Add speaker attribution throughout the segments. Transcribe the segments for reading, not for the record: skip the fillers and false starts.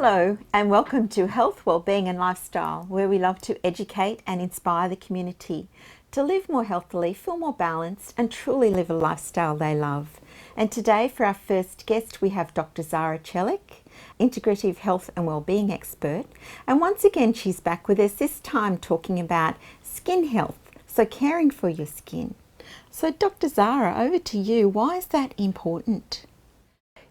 Speaker 1: Hello and welcome to Health, Wellbeing and Lifestyle, where we love to educate and inspire the community to live more healthily, feel more balanced and truly live a lifestyle they love. And today for our first guest we have Dr. Zara Celik, integrative health and wellbeing expert. And once again she's back with us, this time talking about skin health, so caring for your skin. So Dr. Zara, over to you. Why is that important?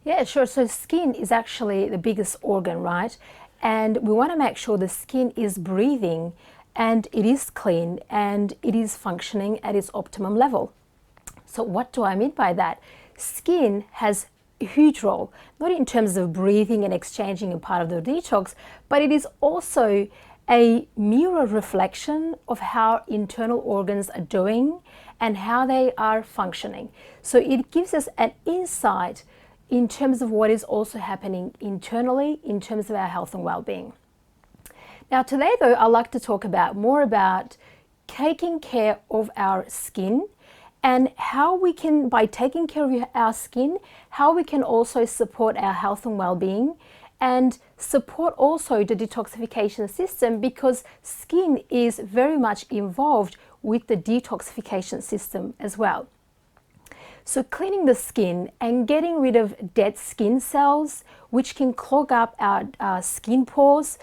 Speaker 2: Yeah, sure. So skin is actually the biggest organ, right? And we want to make sure the skin is breathing and it is clean and it is functioning at its optimum level. So what do I mean by that? Skin has a huge role, not in terms of breathing and exchanging a part of the detox, but it is also a mirror reflection of how internal organs are doing and how they are functioning. So it gives us an insight in terms of what is also happening internally in terms of our health and well-being. Now today though, I'd like to talk more about taking care of our skin and how we can, by taking care of our skin, how we can also support our health and well-being and support also the detoxification system, because skin is very much involved with the detoxification system as well. So cleaning the skin and getting rid of dead skin cells, which can clog up our skin pores,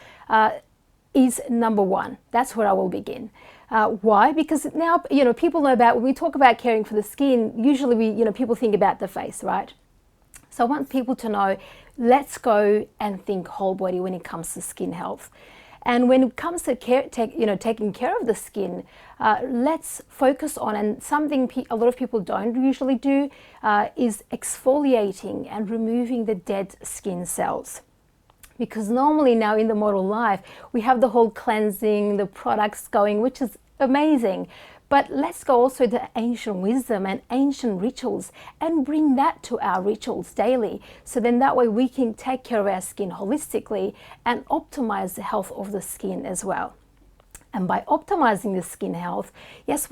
Speaker 2: is number one. That's where I will begin. Why? Because now, people know about, when we talk about caring for the skin, usually people think about the face, right? So I want people to know, let's go and think whole body when it comes to skin health. And when it comes to taking care of the skin, let's focus on, and something a lot of people don't usually do, is exfoliating and removing the dead skin cells. Because normally now in the modern life, we have the whole cleansing, the products going, which is amazing. But let's go also to ancient wisdom and ancient rituals and bring that to our rituals daily. So then that way we can take care of our skin holistically and optimize the health of the skin as well. And by optimizing the skin health, yes,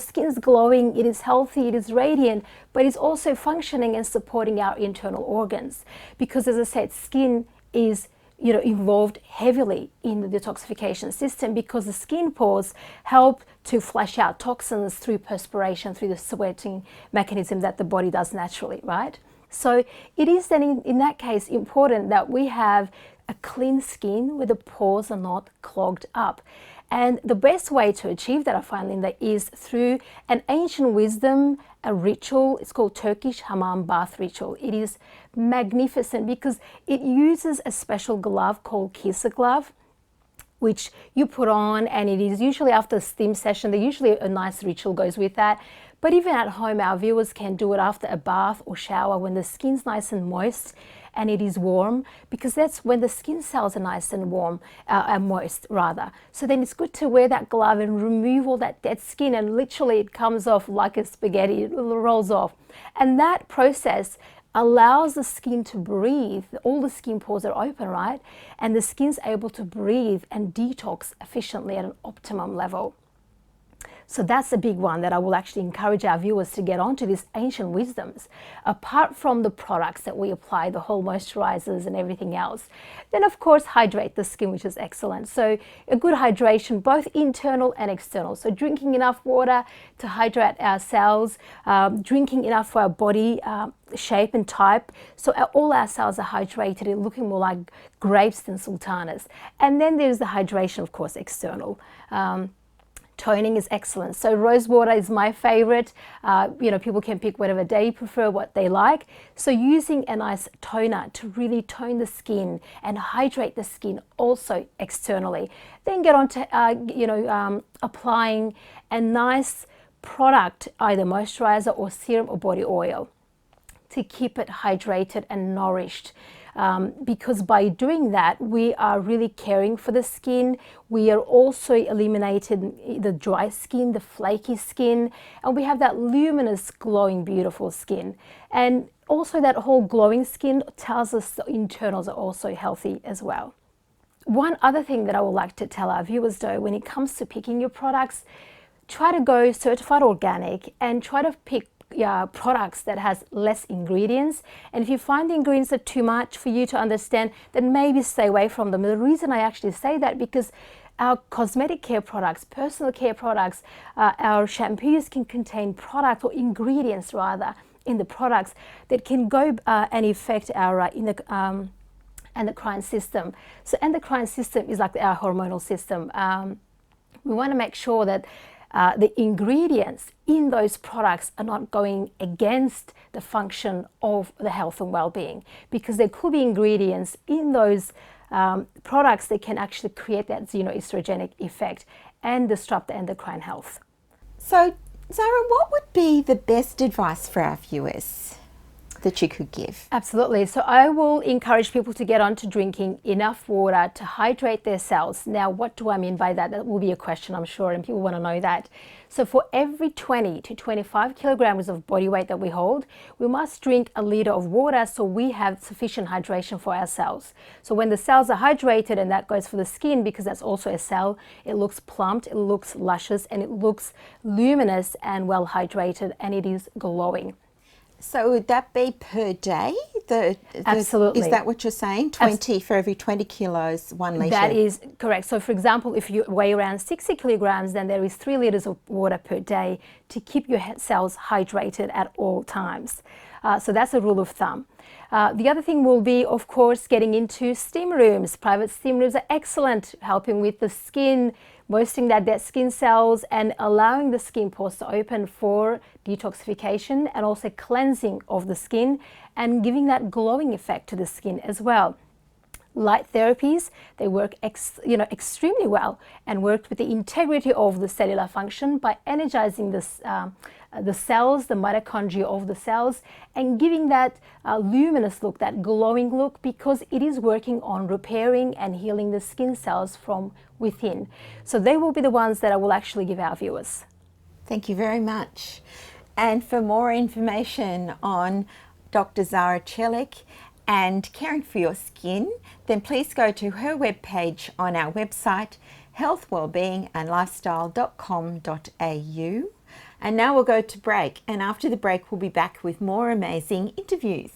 Speaker 2: skin's glowing, it is healthy, it is radiant, but it's also functioning and supporting our internal organs. Because as I said, skin is involved heavily in the detoxification system, because the skin pores help to flush out toxins through perspiration, through the sweating mechanism that the body does naturally, right? So it is then in that case important that we have a clean skin where the pores are not clogged up. And the best way to achieve that, I find, Linda, is through an ancient wisdom, a ritual. It's called Turkish hammam bath ritual. It is magnificent because it uses a special glove called kisa glove, which you put on, and it is usually after a steam session. There's usually a nice ritual goes with that. But even at home, our viewers can do it after a bath or shower when the skin's nice and moist and it is warm, because that's when the skin cells are nice and warm, and moist rather. So then it's good to wear that glove and remove all that dead skin, and literally it comes off like a spaghetti, it rolls off. And that process allows the skin to breathe. All the skin pores are open, right? And the skin's able to breathe and detox efficiently at an optimum level. So that's a big one that I will actually encourage our viewers to get onto, these ancient wisdoms. Apart from the products that we apply, the whole moisturizers and everything else, then of course hydrate the skin, which is excellent. So a good hydration, both internal and external. So drinking enough water to hydrate our cells, drinking enough for our body shape and type, so all our cells are hydrated and looking more like grapes than sultanas. And then there's the hydration, of course, external. Toning is excellent. So rose water is my favorite. People can pick whatever they prefer, what they like. So using a nice toner to really tone the skin and hydrate the skin also externally. Then get on to applying a nice product, either moisturizer or serum or body oil, to keep it hydrated and nourished. Because by doing that, we are really caring for the skin. We are also eliminating the dry skin, the flaky skin, and we have that luminous, glowing, beautiful skin. And also that whole glowing skin tells us the internals are also healthy as well. One other thing that I would like to tell our viewers though, when it comes to picking your products, try to go certified organic and try to pick products that has less ingredients. And if you find the ingredients are too much for you to understand, then maybe stay away from them. The reason I actually say that, because our cosmetic care products, personal care products, our shampoos can contain product or ingredients rather in the products that can go and affect our endocrine system. So endocrine system is like our hormonal system. We want to make sure that the ingredients in those products are not going against the function of the health and well-being, because there could be ingredients in those products that can actually create that xenoestrogenic effect and disrupt the endocrine health.
Speaker 1: So, Zara, what would be the best advice for our viewers that you could give?
Speaker 2: Absolutely. So I will encourage people to get on to drinking enough water to hydrate their cells. Now, what do I mean by that? That will be a question, I'm sure, and people want to know that. So for every 20 to 25 kilograms of body weight that we hold, we must drink a liter of water so we have sufficient hydration for our cells. So when the cells are hydrated, and that goes for the skin because that's also a cell, it looks plumped, it looks luscious, and it looks luminous and well hydrated, and it is glowing.
Speaker 1: So would that be per day?
Speaker 2: Absolutely.
Speaker 1: Is that what you're saying? 20 for every 20 kilos, 1 litre?
Speaker 2: That is correct. So for example, if you weigh around 60 kilograms, then there is 3 litres of water per day to keep your cells hydrated at all times. So that's a rule of thumb. The other thing will be, of course, getting into steam rooms. Private steam rooms are excellent, helping with the skin, moistening that dead skin cells and allowing the skin pores to open for detoxification and also cleansing of the skin and giving that glowing effect to the skin as well. Light therapies, they work extremely well and work with the integrity of the cellular function by energizing the cells, the mitochondria of the cells, and giving that luminous look, that glowing look, because it is working on repairing and healing the skin cells from within. So they will be the ones that I will actually give our viewers.
Speaker 1: Thank you very much. And for more information on Dr. Zara Celik and caring for your skin, then please go to her webpage on our website, healthwellbeingandlifestyle.com.au. And now we'll go to break, and after the break we'll be back with more amazing interviews.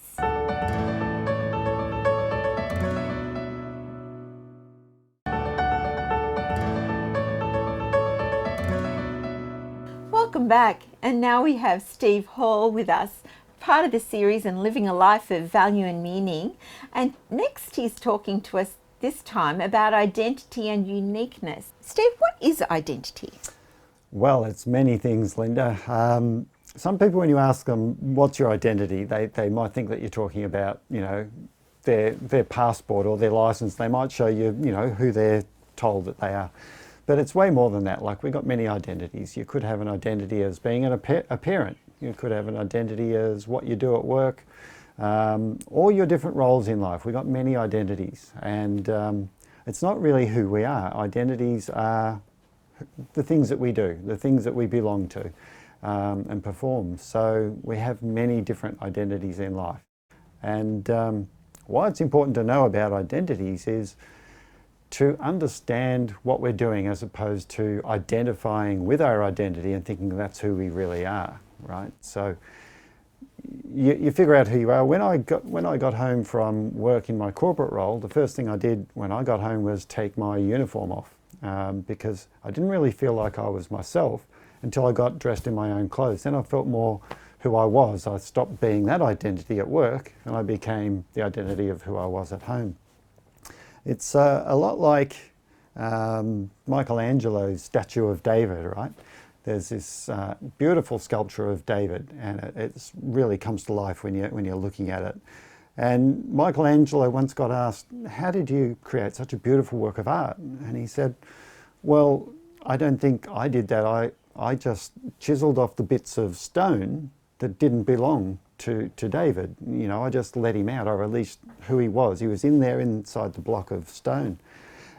Speaker 1: Welcome back, and now we have Steve Hall with us, part of the series and living a life of value and meaning. And next he's talking to us this time about identity and uniqueness. Steve, what is identity?
Speaker 3: Well, it's many things, Linda. Some people, when you ask them, what's your identity, they might think that you're talking about, their passport or their license. They might show you, who they're told that they are. But it's way more than that. Like, we've got many identities. You could have an identity as being a parent. You could have an identity as what you do at work, or your different roles in life. We've got many identities. And it's not really who we are. Identities are the things that we do, the things that we belong to and perform. So we have many different identities in life. And why it's important to know about identities is to understand what we're doing, as opposed to identifying with our identity and thinking that's who we really are, right? So you figure out who you are. When I got home from work in my corporate role, the first thing I did when I got home was take my uniform off, because I didn't really feel like I was myself until I got dressed in my own clothes. Then I felt more who I was. I stopped being that identity at work and I became the identity of who I was at home. It's a lot like Michelangelo's statue of David, right? There's this beautiful sculpture of David, and it really comes to life when you're looking at it. And Michelangelo once got asked, how did you create such a beautiful work of art? And he said, well, I don't think I did that. I just chiseled off the bits of stone that didn't belong to David. I just let him out. I released who he was. He was in there inside the block of stone.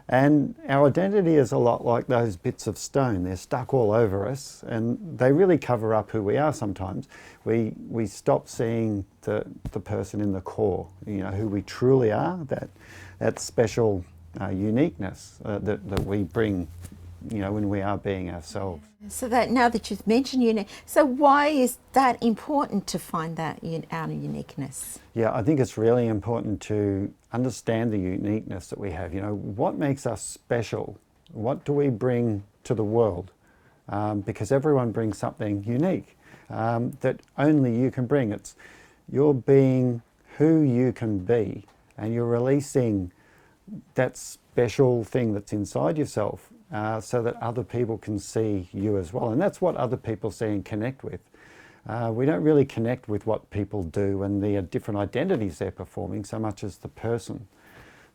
Speaker 3: And our identity is a lot like those bits of stone. They're stuck all over us, and they really cover up who we are sometimes. We stop seeing the person in the core, who we truly are, that special uniqueness that we bring when we are being ourselves.
Speaker 1: So that now that you've mentioned unique, so why is that important to find that our uniqueness?
Speaker 3: Yeah, I think it's really important to understand the uniqueness that we have. What makes us special? What do we bring to the world? Because everyone brings something unique that only you can bring. You're being who you can be, and you're releasing that special thing that's inside yourself so that other people can see you as well. And that's what other people see and connect with. We don't really connect with what people do and the different identities they're performing so much as the person.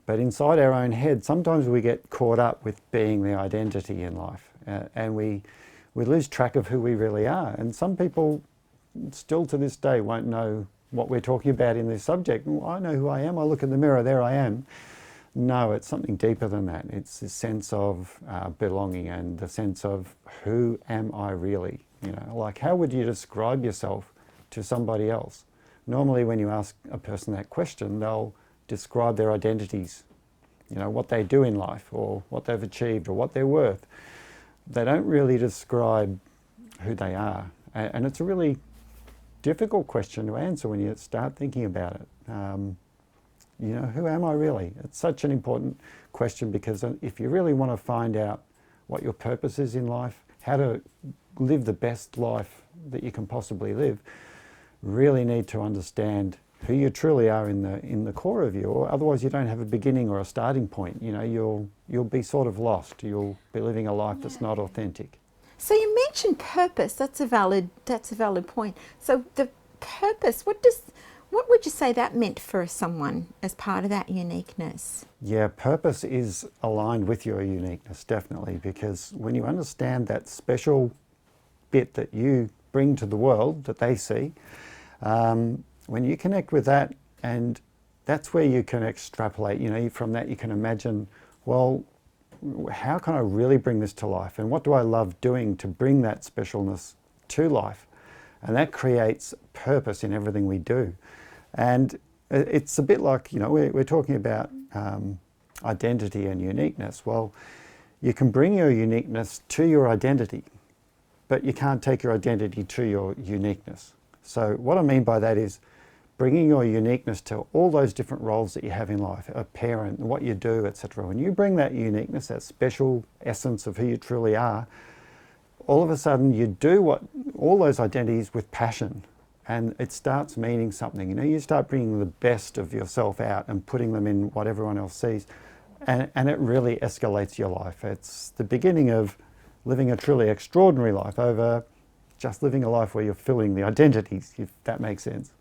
Speaker 3: But inside our own head, sometimes we get caught up with being the identity in life, and we lose track of who we really are. And some people still to this day won't know what we're talking about in this subject. Well, I know who I am. I look in the mirror, there I am. No, it's something deeper than that. It's the sense of belonging and the sense of who am I really? Like how would you describe yourself to somebody else? Normally when you ask a person that question, they'll describe their identities, what they do in life or what they've achieved or what they're worth. They don't really describe who they are. And it's a really difficult question to answer when you start thinking about it. Who am I really? It's such an important question because if you really want to find out what your purpose is in life, how to live the best life that you can possibly live, really need to understand who you truly are in the core of you, or otherwise you don't have a beginning or a starting point. You'll be sort of lost. You'll be living a life that's not authentic.
Speaker 1: So you mentioned purpose. That's a valid point. So the purpose, what would you say that meant for someone as part of that uniqueness?
Speaker 3: Yeah, purpose is aligned with your uniqueness, definitely, because when you understand that special bit that you bring to the world that they see, when you connect with that, and that's where you can extrapolate, from that you can imagine, well, how can I really bring this to life? And what do I love doing to bring that specialness to life? And that creates purpose in everything we do. And it's a bit like, we're talking about identity and uniqueness. Well, you can bring your uniqueness to your identity, but you can't take your identity to your uniqueness. So what I mean by that is bringing your uniqueness to all those different roles that you have in life, a parent, what you do, etc. When you bring that uniqueness, that special essence of who you truly are, all of a sudden you do all those identities with passion, and it starts meaning something. You start bringing the best of yourself out and putting them in what everyone else sees, and it really escalates your life. It's the beginning of living a truly extraordinary life over just living a life where you're filling the identities, if that makes sense.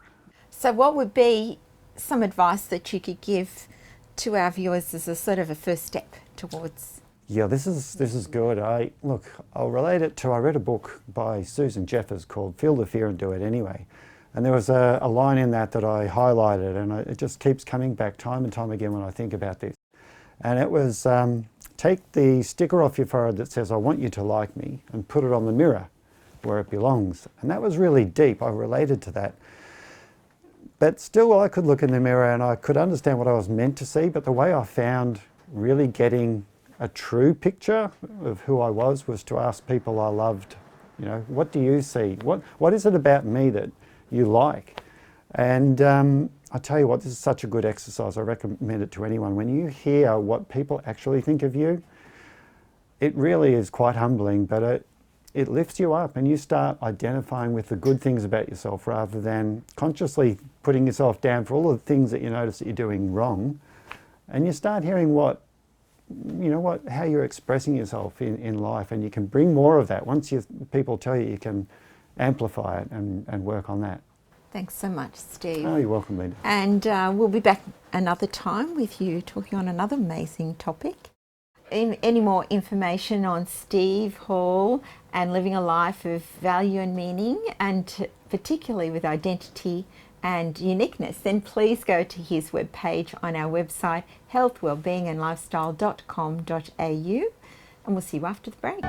Speaker 1: So what would be some advice that you could give to our viewers as a sort of a first step towards?
Speaker 3: Yeah, this is good. I'll relate it to, I read a book by Susan Jeffers called Feel the Fear and Do It Anyway. And there was a line in that I highlighted, and it just keeps coming back time and time again when I think about this. And it was, take the sticker off your forehead that says, I want you to like me, and put it on the mirror where it belongs. And that was really deep. I related to that. But still, I could look in the mirror and I could understand what I was meant to see, but the way I found really getting a true picture of who I was to ask people I loved, what do you see? What is it about me that you like? And I tell you what, this is such a good exercise. I recommend it to anyone. When you hear what people actually think of you, it really is quite humbling, but it lifts you up and you start identifying with the good things about yourself rather than consciously putting yourself down for all of the things that you notice that you're doing wrong. And you start hearing how you're expressing yourself in life, and you can bring more of that. Once people tell you, you can amplify it and work on that.
Speaker 1: Thanks so much, Steve.
Speaker 3: Oh, you're welcome, Linda.
Speaker 1: And we'll be back another time with you talking on another amazing topic. Any more information on Steve Hall and living a life of value and meaning, and particularly with identity and uniqueness, then please go to his webpage on our website, healthwellbeingandlifestyle.com.au, and we'll see you after the break.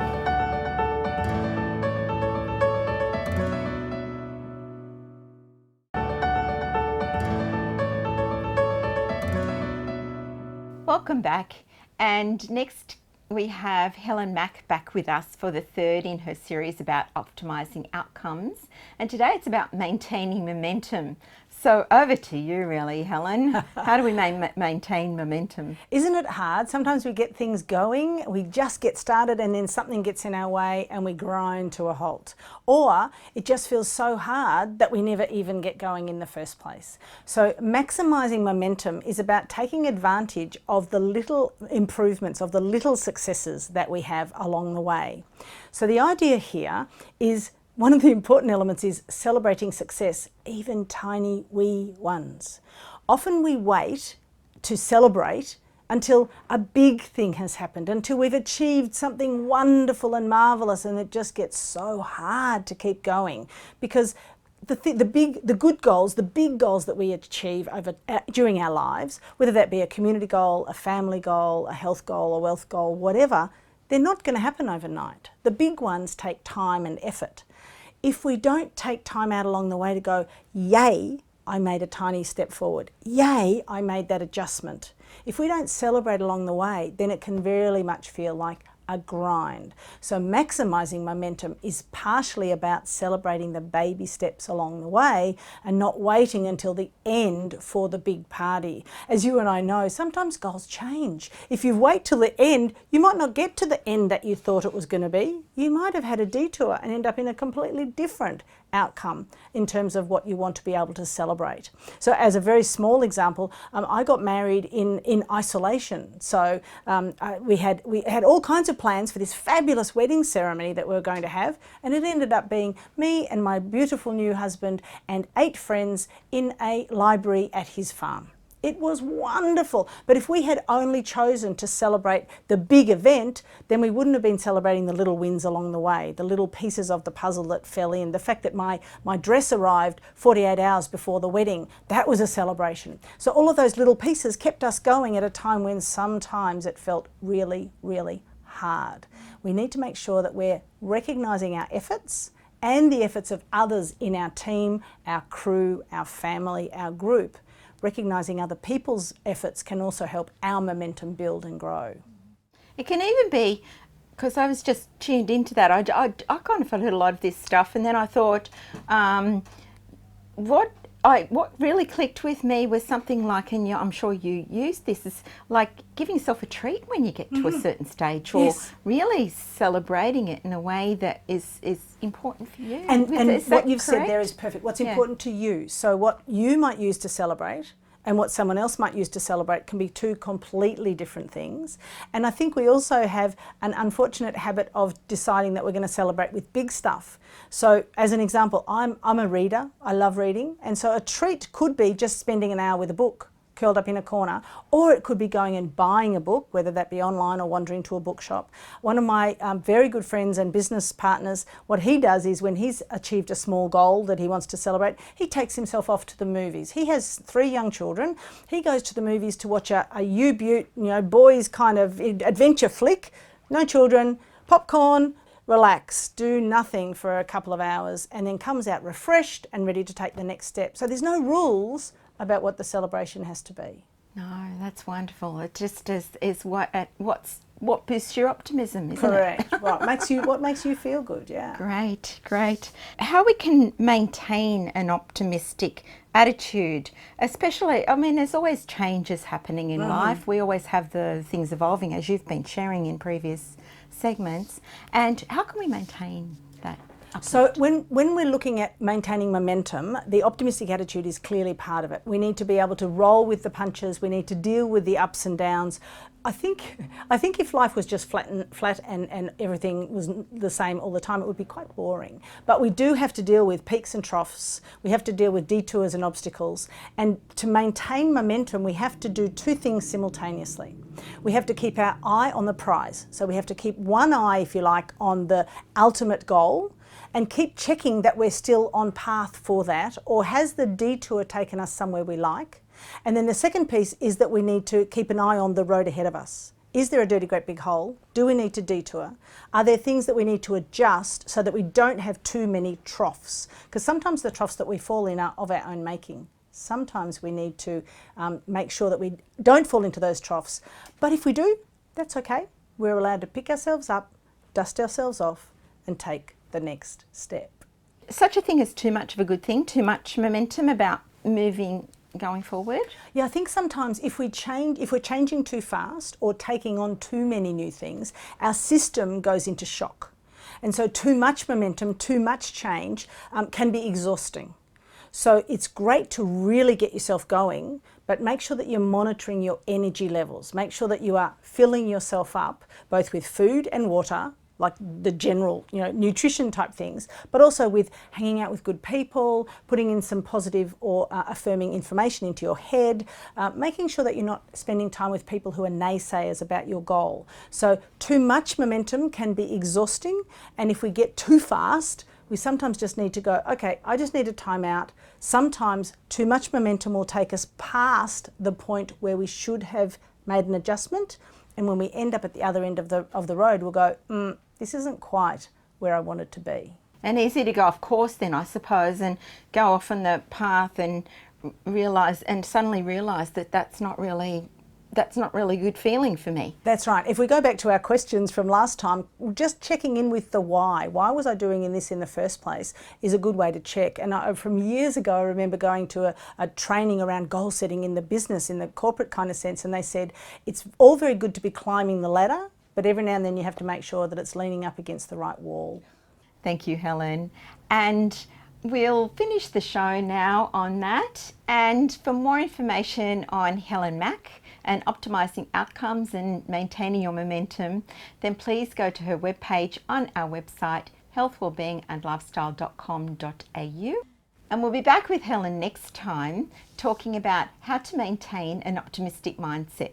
Speaker 1: Welcome back. And next we have Helen Mack back with us for the third in her series about optimising outcomes. And today it's about maintaining momentum. So over to you really, Helen. How do we maintain momentum?
Speaker 4: Isn't it hard? Sometimes we get things going, we just get started and then something gets in our way and we grind to a halt. Or it just feels so hard that we never even get going in the first place. So maximising momentum is about taking advantage of the little improvements, of the little successes that we have along the way. So the idea here is one of the important elements is celebrating success, even tiny wee ones. Often we wait to celebrate until a big thing has happened, until we've achieved something wonderful and marvellous, and it just gets so hard to keep going because the good goals, the big goals that we achieve during our lives, whether that be a community goal, a family goal, a health goal, a wealth goal, whatever, they're not going to happen overnight. The big ones take time and effort. If we don't take time out along the way to go, yay, I made a tiny step forward. Yay, I made that adjustment. If we don't celebrate along the way, then it can very much feel like a grind. So maximising momentum is partially about celebrating the baby steps along the way and not waiting until the end for the big party. As you and I know, sometimes goals change. If you wait till the end, you might not get to the end that you thought it was going to be. You might have had a detour and end up in a completely different outcome in terms of what you want to be able to celebrate. So as a very small example, I got married in isolation. So we had all kinds of plans for this fabulous wedding ceremony that we were going to have, and it ended up being me and my beautiful new husband and 8 friends in a library at his farm. It was wonderful. But if we had only chosen to celebrate the big event, then we wouldn't have been celebrating the little wins along the way, the little pieces of the puzzle that fell in. The fact that my dress arrived 48 hours before the wedding, that was a celebration. So all of those little pieces kept us going at a time when sometimes it felt really, really hard. We need to make sure that we're recognising our efforts and the efforts of others in our team, our crew, our family, our group. Recognising other people's efforts can also help our momentum build and grow.
Speaker 1: It can even be, because I was just tuned into that, I kind of heard a lot of this stuff, and then I thought, what really clicked with me was something like, and I'm sure you use this, is like giving yourself a treat when you get to a certain stage, or really celebrating it in a way that is important for you.
Speaker 4: And what you've said there is perfect. What's important to you. So what you might use to celebrate and what someone else might use to celebrate can be two completely different things. And I think we also have an unfortunate habit of deciding that we're going to celebrate with big stuff. So as an example, I'm a reader, I love reading, and so a treat could be just spending an hour with a book, curled up in a corner, or it could be going and buying a book, whether that be online or wandering to a bookshop. One of my very good friends and business partners, what he does is when he's achieved a small goal that he wants to celebrate, he takes himself off to the movies. He has 3 young children. He goes to the movies to watch a U-Butte, boys kind of adventure flick, no children, popcorn, relax, do nothing for a couple of hours, and then comes out refreshed and ready to take the next step. So there's no rules about what the celebration has to be.
Speaker 1: No, that's wonderful. It just is what boosts your optimism, isn't
Speaker 4: Correct.
Speaker 1: it?
Speaker 4: What makes you feel good, yeah.
Speaker 1: Great. How we can maintain an optimistic attitude, especially, there's always changes happening in life. We always have the things evolving, as you've been sharing in previous segments. And how can we maintain that?
Speaker 4: So when we're looking at maintaining momentum, the optimistic attitude is clearly part of it. We need to be able to roll with the punches. We need to deal with the ups and downs. I think if life was just flat and everything was the same all the time, it would be quite boring. But we do have to deal with peaks and troughs. We have to deal with detours and obstacles. And to maintain momentum, we have to do 2 things simultaneously. We have to keep our eye on the prize. So we have to keep one eye, if you like, on the ultimate goal, and keep checking that we're still on path for that, or has the detour taken us somewhere we like? And then the second piece is that we need to keep an eye on the road ahead of us. Is there a dirty great big hole? Do we need to detour? Are there things that we need to adjust so that we don't have too many troughs? Because sometimes the troughs that we fall in are of our own making. Sometimes we need to make sure that we don't fall into those troughs. But if we do, that's okay. we're allowed to pick ourselves up, dust ourselves off, and take the next step.
Speaker 1: Such a thing as too much of a good thing, too much momentum about moving, going forward?
Speaker 4: Yeah, I think sometimes if we're changing too fast or taking on too many new things, our system goes into shock. And so too much momentum, too much change can be exhausting. So it's great to really get yourself going, but make sure that you're monitoring your energy levels. Make sure that you are filling yourself up both with food and water, like the general, nutrition type things, but also with hanging out with good people, putting in some positive or affirming information into your head, making sure that you're not spending time with people who are naysayers about your goal. So too much momentum can be exhausting, and if we get too fast, we sometimes just need to go, okay, I just need a time out. Sometimes too much momentum will take us past the point where we should have made an adjustment, and when we end up at the other end of the road, we'll go, this isn't quite where I wanted to be.
Speaker 1: And easy to go off course then, I suppose, and go off on the path and suddenly realise that that's not really good feeling for me.
Speaker 4: That's right. If we go back to our questions from last time, just checking in with the why. Why was I doing this in the first place is a good way to check. And from years ago, I remember going to a training around goal setting in the business, in the corporate kind of sense, and they said, it's all very good to be climbing the ladder, but every now and then you have to make sure that it's leaning up against the right wall.
Speaker 1: Thank you, Helen. And we'll finish the show now on that. And for more information on Helen Mack and optimising outcomes and maintaining your momentum, then please go to her webpage on our website, healthwellbeingandlifestyle.com.au. And we'll be back with Helen next time talking about how to maintain an optimistic mindset.